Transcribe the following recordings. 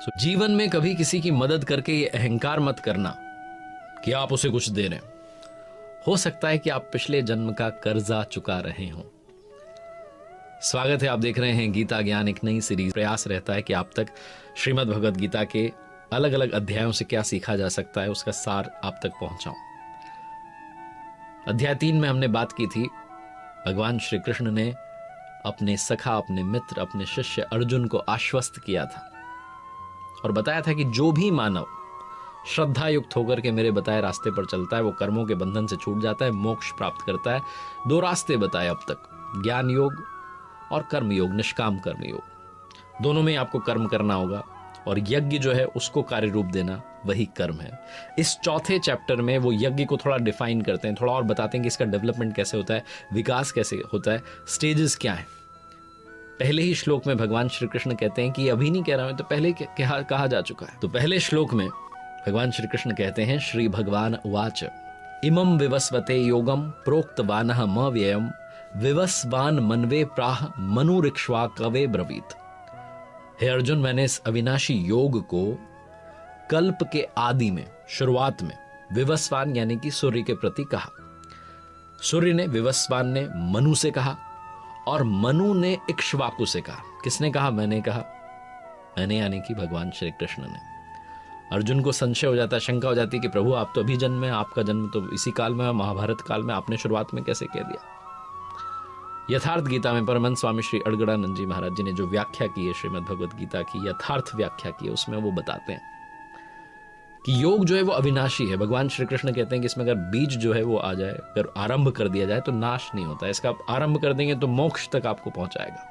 जीवन में कभी किसी की मदद करके ये अहंकार मत करना कि आप उसे कुछ दे रहे हो सकता है कि आप पिछले जन्म का कर्जा चुका रहे हो। स्वागत है, आप देख रहे हैं गीता ज्ञान, एक नई सीरीज। प्रयास रहता है कि आप तक श्रीमद् भगवद गीता के अलग अलग अध्यायों से क्या सीखा जा सकता है उसका सार आप तक पहुंचाऊं। अध्याय 3 में हमने बात की थी, भगवान श्री कृष्ण ने अपने सखा, अपने मित्र, अपने शिष्य अर्जुन को आश्वस्त किया था और बताया था कि जो भी मानव श्रद्धा युक्त होकर के मेरे बताए रास्ते पर चलता है वो कर्मों के बंधन से छूट जाता है, मोक्ष प्राप्त करता है। 2 रास्ते बताए अब तक, ज्ञान योग और कर्म योग, निष्काम कर्म योग। दोनों में आपको कर्म करना होगा और यज्ञ जो है उसको कार्य रूप देना, वही कर्म है। इस चौथे चैप्टर में वो यज्ञ को थोड़ा डिफाइन करते हैं, थोड़ा और बताते हैं कि इसका डेवलपमेंट कैसे होता है, विकास कैसे होता है, स्टेजेस क्या है। पहले ही श्लोक में भगवान श्री कृष्ण कहते हैं कि अभी नहीं कह रहा हूं, तो पहले कहा जा चुका है। तो पहले श्लोक में भगवान श्री कृष्ण कहते हैं, श्री भगवान उवाच इमं विवस्वते योगम प्रोक्तवानः म व्ययम विवस्वान मनवे प्राह मनुरिक्ष्वा कवे ब्रवीत। हे अर्जुन, मैंने इस अविनाशी योग को कल्प के आदि में, शुरुआत में विवस्वान यानी कि सूर्य के प्रति कहा। सूर्य ने, विवस्वान ने मनु से कहा और मनु ने इक्ष्वाकु से कहा। किसने कहा? मैंने कहा। मैंने यानी कि भगवान श्री कृष्ण ने। अर्जुन को संशय हो जाता है, शंका हो जाती है कि प्रभु आप तो अभी जन्म में, आपका जन्म तो इसी काल में, महाभारत काल में, आपने शुरुआत में कैसे कह दिया। यथार्थ गीता में परमहंस स्वामी श्री अड़गड़ानंद जी महाराज जी ने जो व्याख्या की है श्रीमद् भगवद गीता की, यथार्थ व्याख्या की है, उसमें वो बताते हैं कि योग जो है वो अविनाशी है। भगवान श्री कृष्ण कहते हैं कि इसमें अगर बीज जो है वो आ जाए, अगर आरंभ कर दिया जाए तो नाश नहीं होता। इसका आरंभ कर देंगे तो मोक्ष तक आपको पहुंचाएगा।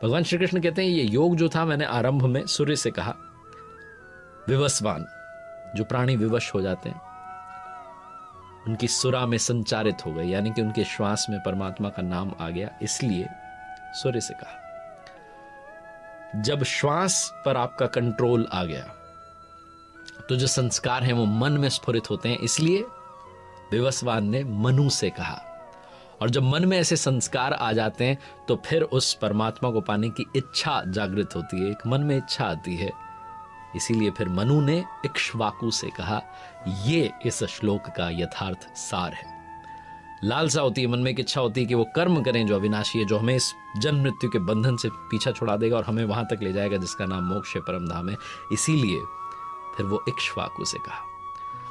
भगवान श्री कृष्ण कहते हैं ये योग जो था, मैंने आरंभ में सूर्य से कहा। विवस्वान, जो प्राणी विवश हो जाते हैं, उनकी सुरा में संचारित हो गए, यानी कि उनके श्वास में परमात्मा का नाम आ गया, इसलिए सूर्य से कहा। जब श्वास पर आपका कंट्रोल आ गया तो जो संस्कार हैं वो मन में स्फुरित होते हैं, इसलिए विवस्वान ने मनु से कहा। और जब मन में ऐसे संस्कार आ जाते हैं तो फिर उस परमात्मा को पाने की इच्छा जागृत होती है, एक मन में इच्छा आती है, इसीलिए फिर मनु ने इक्ष्वाकु से कहा। ये इस श्लोक का यथार्थ सार है। लालसा होती है, मन में एक इच्छा होती है कि वो कर्म करें जो अविनाशी है, जो हमें इस जन्म मृत्यु के बंधन से पीछा छुड़ा देगा और हमें वहां तक ले जाएगा जिसका नाम मोक्ष है, परम धाम है। इसीलिए फिर वो इक्ष्वाकु से कहा।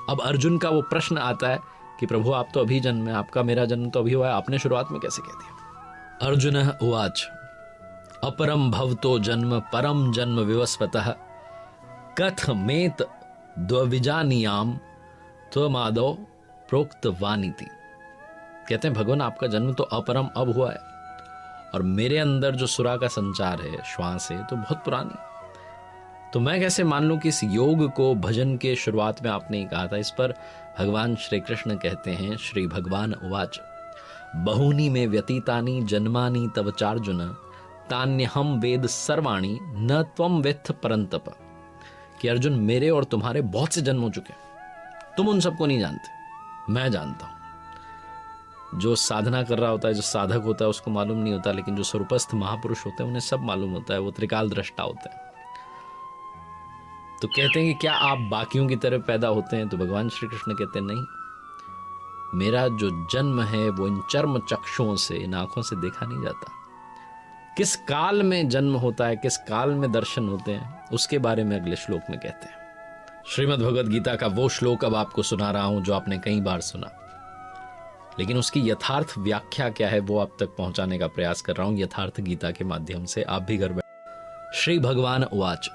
अब अर्जुन का वो प्रश्न आता है कि प्रभु आप तो अभी जन्म है, आपका मेरा जन्म तो अभी हुआ है, आपने शुरुआत में कैसे कह दिया। अर्जुन उवाच अपरम भवतो जन्म परम जन्म विवस्वतः कथमेत द्विजानियाम त्वमादौ प्रोक्त वानीति। कहते हैं भगवान आपका जन्म तो अपरम अब हुआ है और मेरे अंदर जो सुरा का संचार है, श्वास है, तो बहुत पुरानी। तो मैं कैसे मान लूं कि इस योग को भजन के शुरुआत में आपने ही कहा था। इस पर भगवान श्री कृष्ण कहते हैं, श्री भगवान उवाच बहुनी में व्यतीतानि जन्मानि तव चार्जुन तान्यहम वेद सर्वाणि न त्वम वेत्थ परंतप। कि अर्जुन, मेरे और तुम्हारे बहुत से जन्म हो चुके हैं, तुम उन सबको नहीं जानते, मैं जानता हूं। जो साधना कर रहा होता है, जो साधक होता है, उसको मालूम नहीं होता, लेकिन जो स्वरूपस्थ महापुरुष होते हैं उन्हें सब मालूम होता है, वो त्रिकाल दृष्टा होते हैं। तो कहते हैं कि क्या आप बाकियों की तरह पैदा होते हैं? तो भगवान श्री कृष्ण कहते हैं नहीं, मेरा जो जन्म है वो इन चर्म चक्षुओं से, इन आंखों से देखा नहीं जाता। किस काल में जन्म होता है, किस काल में दर्शन होते हैं, उसके बारे में अगले श्लोक में कहते हैं। श्रीमद् भगवद गीता का वो श्लोक अब आपको सुना रहा हूं जो आपने कई बार सुना, लेकिन उसकी यथार्थ व्याख्या क्या है वो आप तक पहुंचाने का प्रयास कर रहा हूं यथार्थ गीता के माध्यम से। आप भी घर बैठ। श्री भगवान उवाच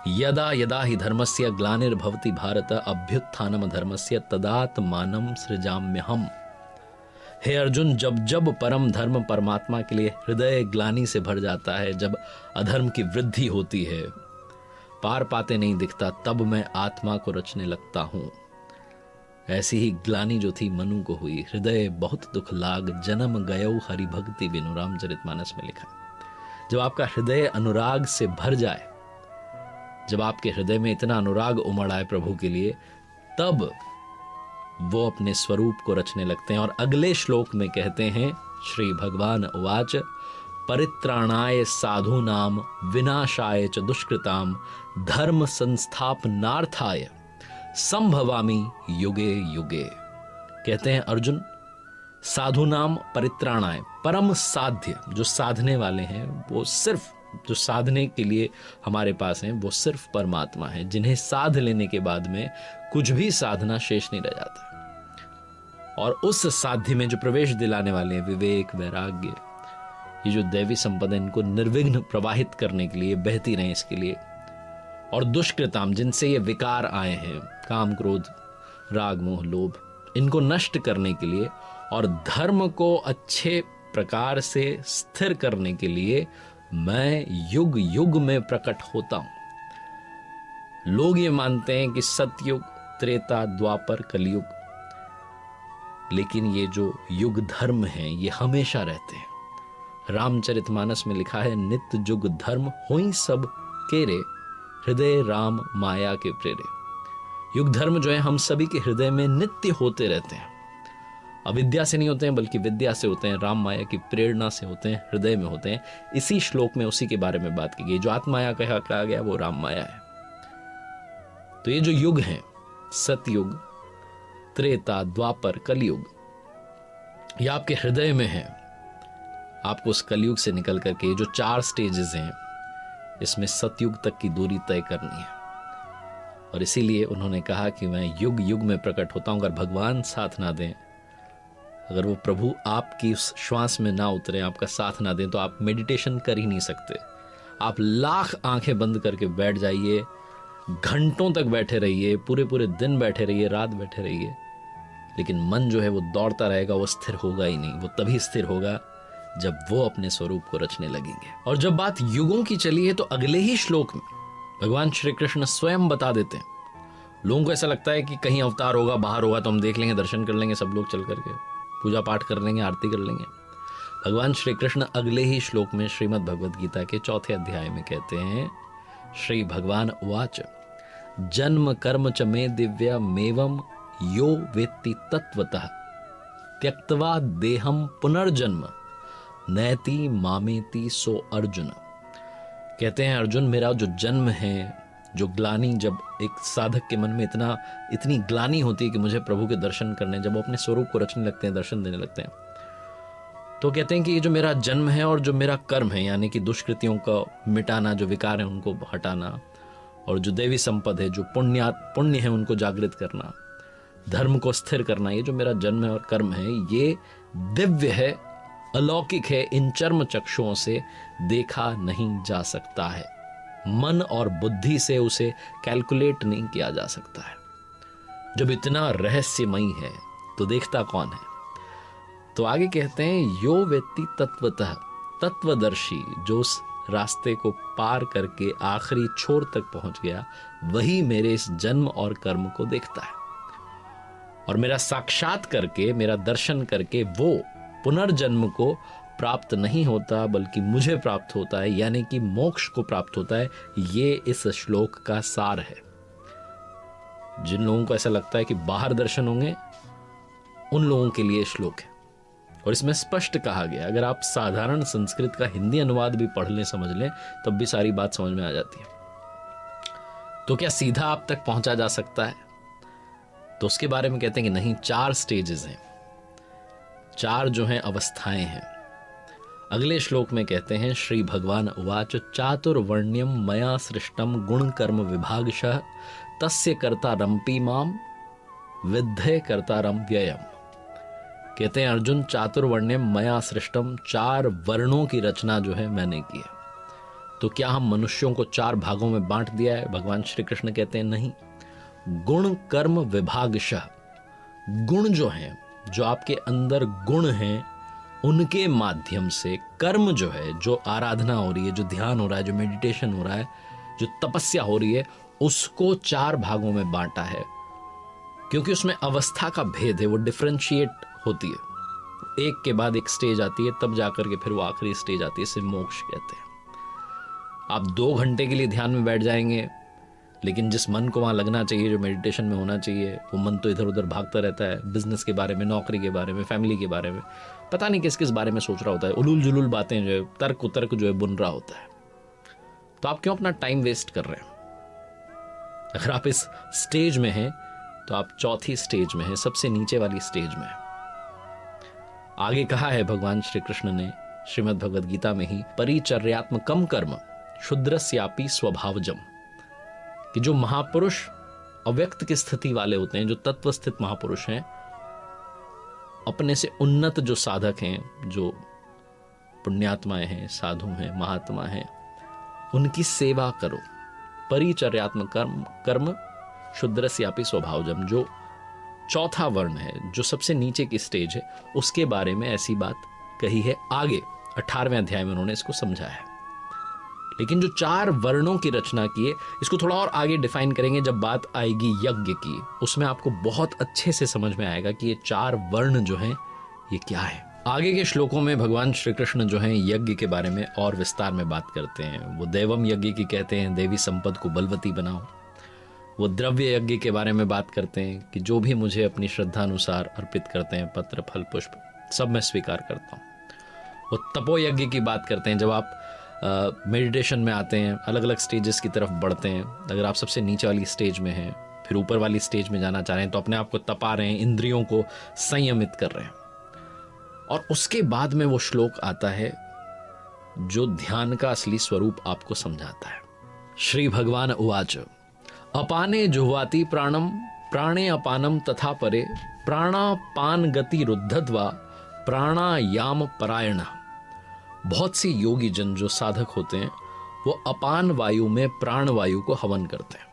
यदा यदा हि धर्मस्य ग्लानिर्भवति भारत अभ्युत्थानम धर्मस्य तदात्मानं सृजाम्यहम्। हे अर्जुन, जब जब परम धर्म परमात्मा के लिए हृदय ग्लानि से भर जाता है, जब अधर्म की वृद्धि होती है, पार पाते नहीं दिखता, तब मैं आत्मा को रचने लगता हूं। ऐसी ही ग्लानि जो थी मनु को हुई, हृदय बहुत दुख लाग जन्म गयो हरि भक्ति बिनु, रामचरितमानस में लिखा। जब आपका हृदय अनुराग से भर जाए, जब आपके हृदय में इतना अनुराग उमड़ आए प्रभु के लिए, तब वो अपने स्वरूप को रचने लगते हैं। और अगले श्लोक में कहते हैं, श्री भगवान उवाच परित्राणाय साधूनाम विनाशाय च दुष्कृताम धर्म संस्थापनार्थाय संभवामि युगे युगे। कहते हैं अर्जुन, साधु नाम परित्राणाय, परम साध्य जो साधने वाले हैं, वो सिर्फ जो साधने के लिए हमारे पास हैं वो सिर्फ परमात्मा है, जिन्हें साध लेने के बाद में कुछ भी साधना शेष नहीं रह जाता। और उस साध्य में जो प्रवेश दिलाने वाले हैं, विवेक, वैराग्य, ये जो दैवी संपदा, इनको निर्विघ्न प्रवाहित करने के लिए, बहती रहे इसके लिए। और दुष्कृताम, जिनसे ये विकार आए हैं, काम, क्रोध, राग, मोह, लोभ, इनको नष्ट करने के लिए और धर्म को अच्छे प्रकार से स्थिर करने के लिए मैं युग युग में प्रकट होता हूं। लोग ये मानते हैं कि सतयुग, त्रेता, द्वापर, कलयुग, लेकिन ये जो युग धर्म हैं ये हमेशा रहते हैं। रामचरितमानस में लिखा है, नित्य जुग धर्म होई सब केरे, हृदय राम माया के प्रेरे। युग धर्म जो है हम सभी के हृदय में नित्य होते रहते हैं। अविद्या से नहीं होते हैं बल्कि विद्या से होते हैं, राम माया की प्रेरणा से होते हैं, हृदय में होते हैं। इसी श्लोक में उसी के बारे में बात की गई। जो आत्माया कहा गया वो राम माया है। तो ये जो युग हैं, सतयुग, त्रेता, द्वापर, कलयुग, ये आपके हृदय में है। आपको उस कलयुग से निकल करके जो 4 स्टेजेस हैं, इसमें सतयुग तक की दूरी तय करनी है। और इसीलिए उन्होंने कहा कि मैं युग युग में प्रकट होता हूं। अगर भगवान साथ ना दें, अगर वो प्रभु आपकी उस श्वास में ना उतरे, आपका साथ ना दें, तो आप मेडिटेशन कर ही नहीं सकते। आप लाख आंखें बंद करके बैठ जाइए, घंटों तक बैठे रहिए, पूरे पूरे दिन बैठे रहिए, रात बैठे रहिए, लेकिन मन जो है वो दौड़ता रहेगा, वो स्थिर होगा ही नहीं। वो तभी स्थिर होगा जब वो अपने स्वरूप को रचने लगेंगे। और जब बात युगों की चली है तो अगले ही श्लोक में भगवान श्री कृष्ण स्वयं बता देते हैं। लोगों को ऐसा लगता है कि कहीं अवतार होगा, बाहर होगा तो हम देख लेंगे, दर्शन कर लेंगे, सब लोग चल करके पूजा पाठ कर लेंगे, आरती कर लेंगे। भगवान श्री कृष्ण अगले ही श्लोक में श्रीमद् भगवद गीता के 4 अध्याय में कहते हैं, श्री भगवान उवाच जन्म कर्म च मे दिव्यमेवं यो वेत्ति तत्वतः त्यक्त्वा देहम पुनर्जन्म नैति मामेति सो अर्जुन। कहते हैं अर्जुन, मेरा जो जन्म है, जो ग्लानि, जब एक साधक के मन में इतनी ग्लानि होती है कि मुझे प्रभु के दर्शन करने, जब वो अपने स्वरूप को रचने लगते हैं, दर्शन देने लगते हैं, तो कहते हैं कि ये जो मेरा जन्म है और जो मेरा कर्म है, यानी कि दुष्कृतियों का मिटाना, जो विकार है उनको हटाना, और जो देवी संपद है, जो पुण्य है उनको जागृत करना, धर्म को स्थिर करना, ये जो मेरा जन्म है और कर्म है, ये दिव्य है, अलौकिक है, इन चर्म चक्षुओं से देखा नहीं जा सकता है। मन और बुद्धि से उसे कैलकुलेट नहीं किया जा सकता है। जब इतना रहस्यमयी है तो देखता कौन है? तो आगे कहते हैं, यो वेत्ति तत्वतः, तत्वदर्शी, जो उस रास्ते को पार करके आखिरी छोर तक पहुंच गया, वही मेरे इस जन्म और कर्म को देखता है। और मेरा साक्षात करके, मेरा दर्शन करके वो पुनर्जन्म को प्राप्त नहीं होता बल्कि मुझे प्राप्त होता है, यानी कि मोक्ष को प्राप्त होता है। ये इस श्लोक का सार है। जिन लोगों को ऐसा लगता है कि बाहर दर्शन होंगे, उन लोगों के लिए श्लोक है। और इसमें स्पष्ट कहा गया, अगर आप साधारण संस्कृत का हिंदी अनुवाद भी पढ़ लें, समझ लें, तब भी सारी बात समझ में आ जाती है। तो क्या सीधा आप तक पहुंचा जा सकता है? तो उसके बारे में कहते हैं कि नहीं, 4 स्टेजेस हैं, 4 जो हैं अवस्थाएं हैं। अगले श्लोक में कहते हैं, श्री भगवान उवाच चातुर्वर्ण्यम मया सृष्टम गुण कर्म विभागशः तस्य कर्तारम्पि माम विद्धे कर्तारम व्ययम। कहते हैं अर्जुन, चातुर्वर्ण्यम मया सृष्टम, 4 वर्णों की रचना जो है मैंने की है। तो क्या हम मनुष्यों को 4 भागों में बांट दिया है? भगवान श्री कृष्ण कहते हैं नहीं, गुण कर्म विभागशः, गुण जो हैं, जो आपके अंदर गुण हैं, उनके माध्यम से कर्म जो है, जो आराधना हो रही है, जो ध्यान हो रहा है, जो मेडिटेशन हो रहा है, जो तपस्या हो रही है, उसको 4 भागों में बांटा है। क्योंकि उसमें अवस्था का भेद है, वो डिफरेंशिएट होती है, एक के बाद एक स्टेज आती है, तब जाकर के फिर वो आखिरी स्टेज आती है, इसे मोक्ष कहते हैं। आप 2 घंटे के लिए ध्यान में बैठ जाएंगे, लेकिन जिस मन को वहाँ लगना चाहिए, जो मेडिटेशन में होना चाहिए, वो मन तो इधर उधर भागता रहता है, बिजनेस के बारे में, नौकरी के बारे में, फैमिली के बारे में, पता नहीं किस किस बारे में सोच रहा होता है, उलूल जुलूल बातें जो है, तर्क उतर्क जो है बुन रहा होता है। तो आप क्यों अपना टाइम वेस्ट कर रहे हैं? अगर आप इस स्टेज में हैं तो आप चौथी स्टेज में हैं, सबसे नीचे वाली स्टेज में हैं। आगे कहा है भगवान श्री कृष्ण ने श्रीमद् भगवद गीता में ही, परिचर्यात्मकम कर्म क्षुद्रस्यापि स्वभावजम, कि जो महापुरुष अव्यक्त की स्थिति वाले होते हैं, जो तत्व स्थित महापुरुष हैं, अपने से उन्नत जो साधक हैं, जो पुण्यात्माएं हैं, साधु हैं, महात्मा हैं, उनकी सेवा करो। परिचर्यात्मक कर्म क्षुद्रस्यापि स्वभावजम, जो चौथा वर्ण है, जो सबसे नीचे की स्टेज है, उसके बारे में ऐसी बात कही है। आगे 18वें अध्याय में उन्होंने इसको समझा है। लेकिन जो 4 वर्णों की रचना की है, इसको थोड़ा और आगे डिफाइन करेंगे जब बात आएगी यज्ञ की। उसमें आपको बहुत अच्छे से समझ में आएगा कि ये 4 वर्ण जो हैं ये क्या है। आगे के श्लोकों में भगवान श्री कृष्ण जो हैं यज्ञ के बारे में और विस्तार में बात करते हैं। वो देवम यज्ञ की कहते हैं, देवी संपद को बलवती बनाओ। वो द्रव्य यज्ञ के बारे में बात करते हैं कि जो भी मुझे अपनी श्रद्धा अनुसार अर्पित करते हैं, पत्र फल पुष्प सब मैं स्वीकार करता हूँ। वो तपो यज्ञ की बात करते हैं, जब आप मेडिटेशन में आते हैं, अलग अलग स्टेजेस की तरफ बढ़ते हैं। अगर आप सबसे नीचे वाली स्टेज में हैं, फिर ऊपर वाली स्टेज में जाना चाह रहे हैं, तो अपने आप को तपा रहे हैं, इंद्रियों को संयमित कर रहे हैं। और उसके बाद में वो श्लोक आता है जो ध्यान का असली स्वरूप आपको समझाता है। श्री भगवान उवाच, अपाने जुह्वाति प्राणम प्राणे अपानम तथा परे प्राणापान गति रुद्धत्वा प्राणायाम परायण। बहुत सी योगी जन जो साधक होते हैं वो अपान वायु में प्राण वायु को हवन करते हैं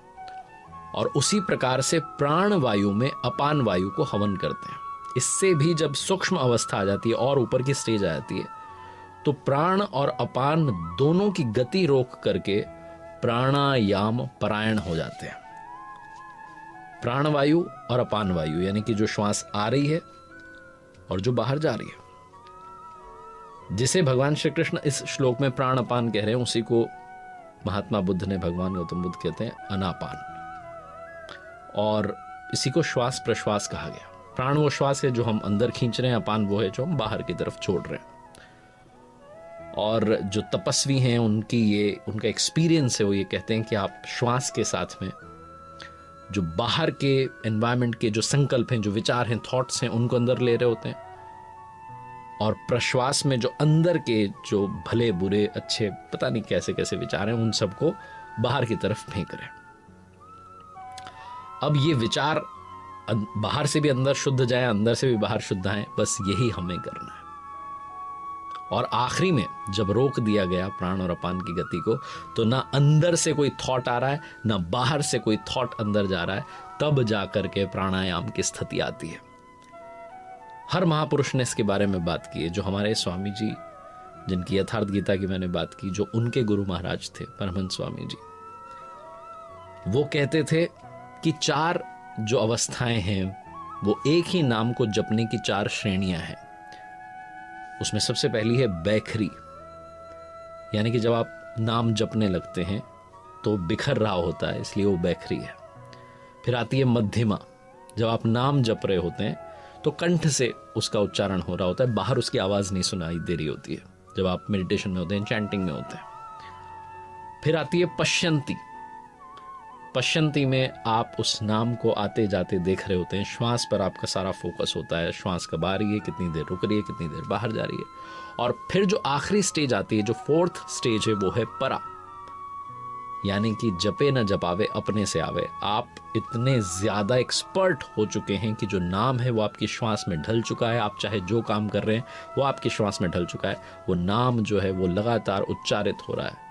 और उसी प्रकार से प्राण वायु में अपान वायु को हवन करते हैं। इससे भी जब सूक्ष्म अवस्था आ जाती है और ऊपर की स्टेज आ जाती है, तो प्राण और अपान दोनों की गति रोक करके प्राणायाम परायण हो जाते हैं। प्राण वायु और अपान वायु यानी कि जो श्वास आ रही है और जो बाहर जा रही है, जिसे भगवान श्री कृष्ण इस श्लोक में प्राण अपान कह रहे हैं, उसी को महात्मा बुद्ध ने, भगवान गौतम बुद्ध कहते हैं अनापान, और इसी को श्वास प्रश्वास कहा गया। प्राण वो श्वास है जो हम अंदर खींच रहे हैं, अपान वो है जो हम बाहर की तरफ छोड़ रहे हैं। और जो तपस्वी हैं उनका एक्सपीरियंस है, वो ये कहते हैं कि आप श्वास के साथ में जो बाहर के एनवायरनमेंट के जो संकल्प हैं, जो विचार हैं, थॉट्स हैं, उनको अंदर ले रहे होते हैं, और प्रश्वास में जो अंदर के जो भले बुरे अच्छे पता नहीं कैसे कैसे विचार हैं, उन सबको बाहर की तरफ फेंक रहे हैं। अब ये विचार बाहर से भी अंदर शुद्ध जाए, अंदर से भी बाहर शुद्ध आए, बस यही हमें करना है। और आखिरी में जब रोक दिया गया प्राण और अपान की गति को, तो ना अंदर से कोई थॉट आ रहा है, ना बाहर से कोई थॉट अंदर जा रहा है, तब जाकर के प्राणायाम की स्थिति आती है। हर महापुरुष ने इसके बारे में बात की है। जो हमारे स्वामी जी, जिनकी यथार्थ गीता की मैंने बात की, जो उनके गुरु महाराज थे परमहंस स्वामी जी, वो कहते थे कि 4 जो अवस्थाएं हैं वो एक ही नाम को जपने की 4 श्रेणियां हैं। उसमें सबसे पहली है बैखरी, यानी कि जब आप नाम जपने लगते हैं तो बिखर रहा होता है, इसलिए वो बैखरी है। फिर आती है मध्यमा, जब आप नाम जप रहे होते हैं तो कंठ से उसका उच्चारण हो रहा होता है, बाहर उसकी आवाज नहीं सुनाई दे रही होती है जब आप मेडिटेशन में होते हैं, चैंटिंग में होते हैं। फिर आती है पश्यंती। पश्यंती में आप उस नाम को आते जाते देख रहे होते हैं, श्वास पर आपका सारा फोकस होता है, श्वास कब आ रही है, कितनी देर रुक रही है, कितनी देर बाहर जा रही है। और फिर जो आखिरी स्टेज आती है, जो 4th स्टेज है, वो है परा, यानी कि जपे न जपावे अपने से आवे। आप इतने ज्यादा एक्सपर्ट हो चुके हैं कि जो नाम है वो आपकी श्वास में ढल चुका है। आप चाहे जो काम कर रहे हैं वो आपकी श्वास में ढल चुका है। वो नाम जो है वो लगातार उच्चारित हो रहा है,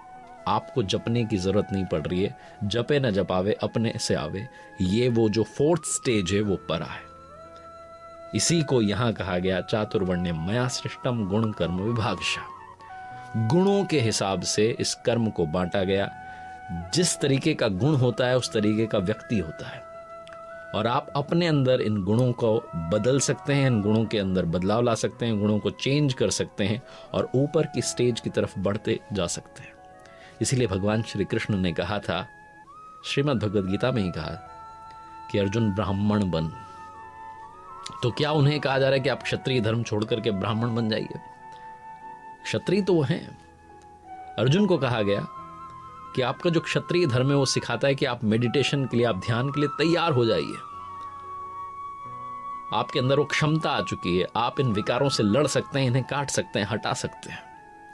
आपको जपने की जरूरत नहीं पड़ रही है। जपे न जपावे अपने से आवे, ये वो जो 4th स्टेज है वो परा है। इसी को यहां कहा गया चातुर्वर्ण्य मया सृष्टम गुण कर्म विभागशः। गुणों के हिसाब से इस कर्म को बांटा गया। जिस तरीके का गुण होता है उस तरीके का व्यक्ति होता है, और आप अपने अंदर इन गुणों को बदल सकते हैं, इन गुणों के अंदर बदलाव ला सकते हैं, गुणों को चेंज कर सकते हैं और ऊपर की स्टेज की तरफ बढ़ते जा सकते हैं। इसीलिए भगवान श्री कृष्ण ने कहा था, श्रीमद् भगवद गीता में ही कहा कि अर्जुन ब्राह्मण बन। तो क्या उन्हें कहा जा रहा है कि आप क्षत्रिय धर्म छोड़ करके ब्राह्मण बन जाइए? क्षत्रिय तो वो हैं। अर्जुन को कहा गया कि आपका जो क्षत्रिय धर्म है वो सिखाता है कि आप मेडिटेशन के लिए, आप ध्यान के लिए तैयार हो जाइए। आपके अंदर वो क्षमता आ चुकी है, आप इन विकारों से लड़ सकते हैं, इन्हें काट सकते हैं, हटा सकते हैं।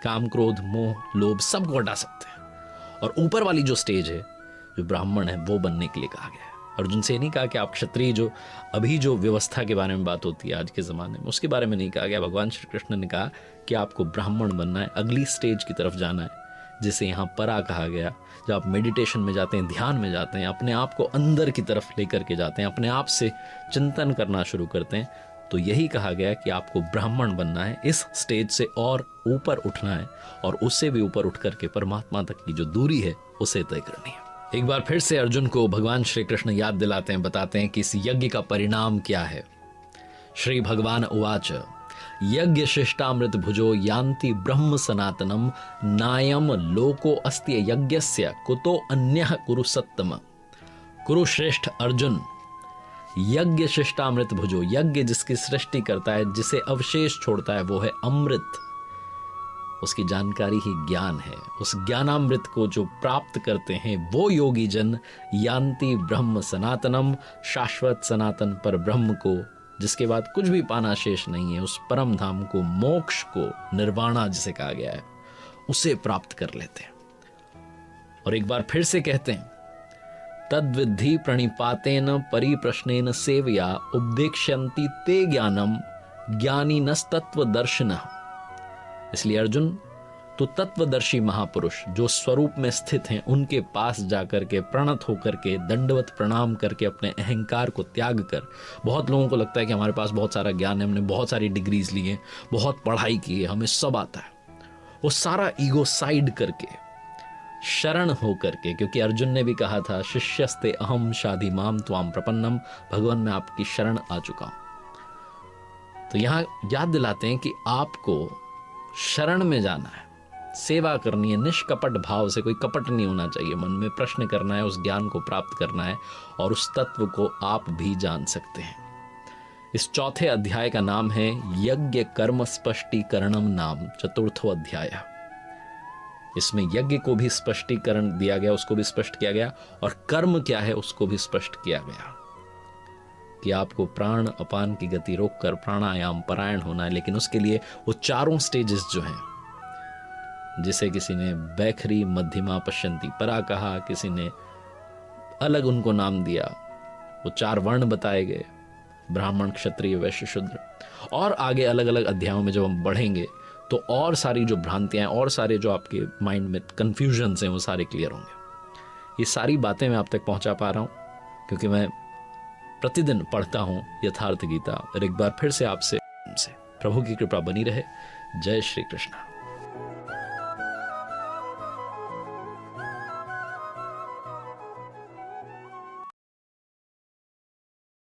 काम, क्रोध, मोह, लोभ सबको हटा सकते हैं। और ऊपर वाली जो स्टेज है, जो ब्राह्मण है, वो बनने के लिए कहा गया है। अर्जुन से नहीं कहा कि आप क्षत्रिय, जो अभी जो व्यवस्था के बारे में बात होती है आज के ज़माने में, उसके बारे में नहीं कहा गया। भगवान श्री कृष्ण ने कहा कि आपको ब्राह्मण बनना है, अगली स्टेज की तरफ जाना है, जिसे यहाँ परा कहा गया। जब आप मेडिटेशन में जाते हैं, ध्यान में जाते हैं, अपने आप को अंदर की तरफ लेकर के जाते हैं, अपने आप से चिंतन करना शुरू करते हैं, तो यही कहा गया कि आपको ब्राह्मण बनना है। इस स्टेज से और ऊपर उठना है, और उससे भी ऊपर उठ करके परमात्मा तक की जो दूरी है उसे तय करनी है। एक बार फिर से अर्जुन को भगवान श्री कृष्ण याद दिलाते हैं, बताते हैं कि इस यज्ञ का परिणाम क्या है। श्री भगवान उवाच यज्ञ शिष्टामृत भुजो यान्ति ब्रह्म सनातनम नायम लोको अस्त्य यज्ञस्य कुतो अन्यः कुरु सत्तम। कुरु श्रेष्ठ अर्जुन, यज्ञ शिष्टामृत भुजो, यज्ञ जिसकी सृष्टि करता है, जिसे अवशेष छोड़ता है, वो है अमृत। उसकी जानकारी ही ज्ञान है। उस ज्ञानामृत को जो प्राप्त करते हैं वो योगी जन यान्ति ब्रह्म सनातनम, शाश्वत सनातन पर ब्रह्म को, जिसके बाद कुछ भी पाना शेष नहीं है, उस परम धाम को, मोक्ष को, निर्वाणा जिसे कहा गया है, उसे प्राप्त कर लेते हैं। और एक बार फिर से कहते हैं, तद्विद्धि प्रणिपातेन परिप्रश्नेन सेवया उपदेक्ष्यन्ति ते ज्ञानम ज्ञानिनस्तत्वदर्शिनः। इसलिए अर्जुन, तो तत्वदर्शी महापुरुष जो स्वरूप में स्थित हैं, उनके पास जाकर के प्रणत होकर के, दंडवत प्रणाम करके, अपने अहंकार को त्याग कर। बहुत लोगों को लगता है कि हमारे पास बहुत सारा ज्ञान है, हमने बहुत सारी डिग्रीज ली हैं, बहुत पढ़ाई की है, हमें सब आता है। वो सारा ईगो साइड करके शरण होकर के, क्योंकि अर्जुन ने भी कहा था शिष्यस्ते अहम शाधि माम त्वाम प्रपन्नम, भगवान मैं आपकी शरण आ चुका हूं। तो यहां याद दिलाते हैं कि आपको शरण में जाना है, सेवा करनी है, निष्कपट भाव से, कोई कपट नहीं होना चाहिए, मन में प्रश्न करना है, उस ज्ञान को प्राप्त करना है, और उस तत्व को आप भी जान सकते हैं। इस चौथे अध्याय का नाम है यज्ञ कर्म स्पष्टीकरणम नाम चतुर्थो अध्याय। इसमें यज्ञ को भी स्पष्टीकरण दिया गया, उसको भी स्पष्ट किया गया, और कर्म क्या है उसको भी स्पष्ट किया गया कि आपको प्राण अपान की गति रोककर प्राणायाम परायण होना है। लेकिन उसके लिए वो चारों स्टेजेस जो हैं, जिसे किसी ने बैखरी मध्यमा पश्यंती परा कहा, किसी ने अलग उनको नाम दिया, वो 4 वर्ण बताए गए, ब्राह्मण, क्षत्रिय, वैश्य, शूद्र, और आगे अलग अलग अध्यायों में जब हम बढ़ेंगे तो और सारी जो भ्रांतियां, और सारे जो आपके माइंड में कन्फ्यूजन्स हैं, वो सारे क्लियर होंगे। ये सारी बातें मैं आप तक पहुंचा पा रहा हूं क्योंकि मैं प्रतिदिन पढ़ता हूं यथार्थ गीता। और एक बार फिर से आपसे प्रभु की कृपा बनी रहे। जय श्री कृष्ण।